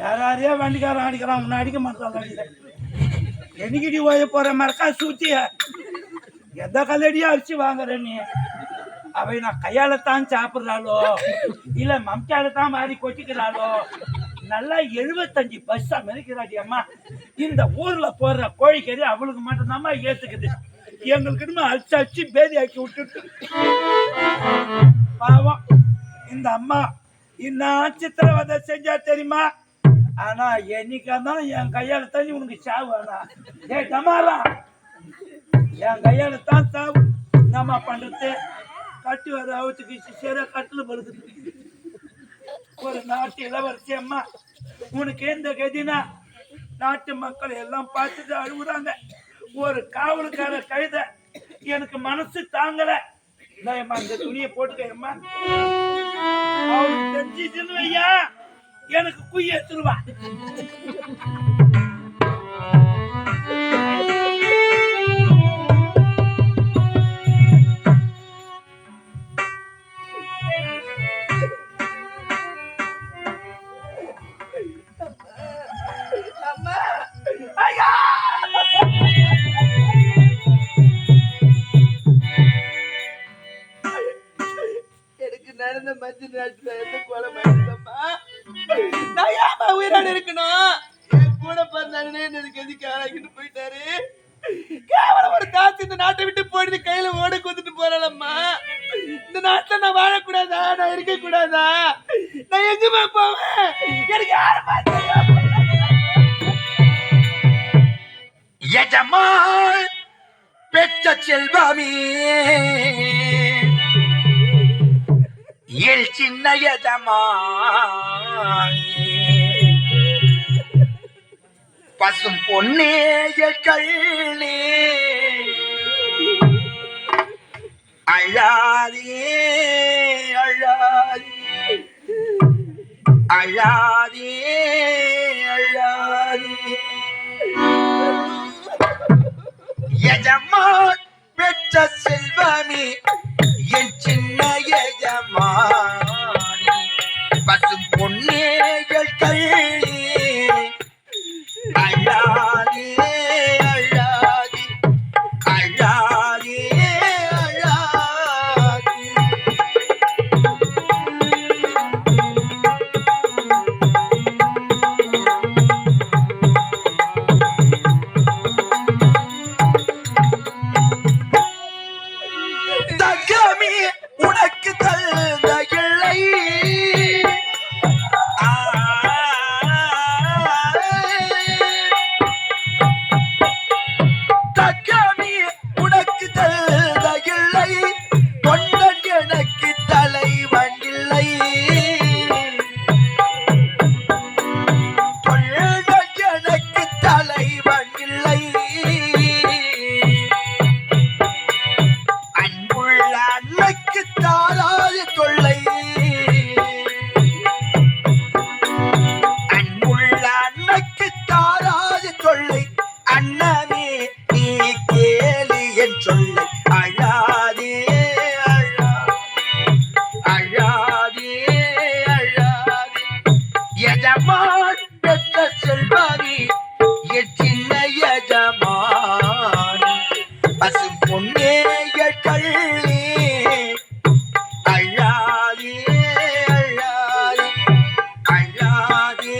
யாரையே வண்டிக்காரன் அடிக்கிறான், முன்ன அடிக்க மாட்டான். அடிக்கிறேன் என்னைக்கிடி ஓய போற மாதிரிக்கா சூத்திய எந்த கல்லடியா அரிச்சு வாங்குற நீ? அவை நான் கையால தான் சாப்பிட்றாளோ இல்ல மம்சால தான் மாறி கொட்டிக்கிறாளோ? நல்லா 75 பஸ்ஸா மெரிக்கிறாடி அம்மா. இந்த ஊர்ல போடுற கோழிக்கறி அவளுக்கு மட்டும்தாம்மா ஏத்துக்குது. எங்களுக்கு அடிச்சு அடிச்சு பேதி ஆக்கி விட்டுட்டு பாவம் இந்த அம்மா இன்னும் சித்திரவதை செஞ்சா தெரியுமா? ஆனா என்னைக்காதான் என் கையால தண்ணி உனக்கு சாவு. ஆனா ஏ டமாலா என் கையால தான் சாவு. என்னம்மா பண்றது? கட்டு வர அவத்துக்கு சரியா கட்டுல படுக்குது. ஒரு நாட்டு இளவரசி அம்மா உனக்கு எந்த கதினா? நாட்டு மக்கள் எல்லாம் பார்த்துட்டு அழுகுறாங்க. ஒரு காவலுக்கார கைத எனக்கு மனசு தாங்கல. அந்த துணியை போட்டுக்கம்மா. அவனுக்கு தெரிஞ்சுன்னு வையா எனக்கு குய்ய எடுத்துருவா. நடந்த மஞ்சள் நாட்டுல எந்த கொலை பண்ணிட்டப்பா? நான் ஏமா உயிரோடு இருக்கணும்? என் கூட பிறந்தானே எனக்கு எதுக்கு ஆளாக்கிட்டு போயிட்டாரு. கேவலம் ஒரு தாத்து இந்த நாட்டை விட்டு போயிட்டு கையில ஓட கொத்துட்டு போறாளம்மா. இந்த நாட்டுல நான் வாழக்கூடாதா? நான் இருக்க கூடாதா? நான் எங்குமா போவேன்? எனக்கு யாருமா தெரியும்? எஜமான் பெற்ற செல்வமே எல் சின்ன எஜமான் பசும் பொன்னே கள்ளே அழாதே அழாதே அழாதே அழாதே எஜமான் பெற்ற செல்வமே என் சின்ன எஜமானி பசும் பொன்னேகள் கள்ளி அழாதே அழாதே அழாதே அழாதே. தங்கமே உனக்கு தந்த இல்லை தங்கமே உனக்கு தந்த இல்லை தொண்டன் எனக்கு தலைவன் இல்லை தொண்டன் எனக்கு தலைவன் இல்லை அன்புள்ள அன்னைக்கு தாராத தொல்லை அன்புள்ள அன்னைக்கு தாராத தொல்லை அண்ணமே நீ கேளு என் சொல்லை அழாதே அழாதே அழாதே எஜமான் பெற்ற செல்வாரி என் சின்ன எஜமான் பசும் பொன்னே கள்ளி அழாதே அழாதே அழாதே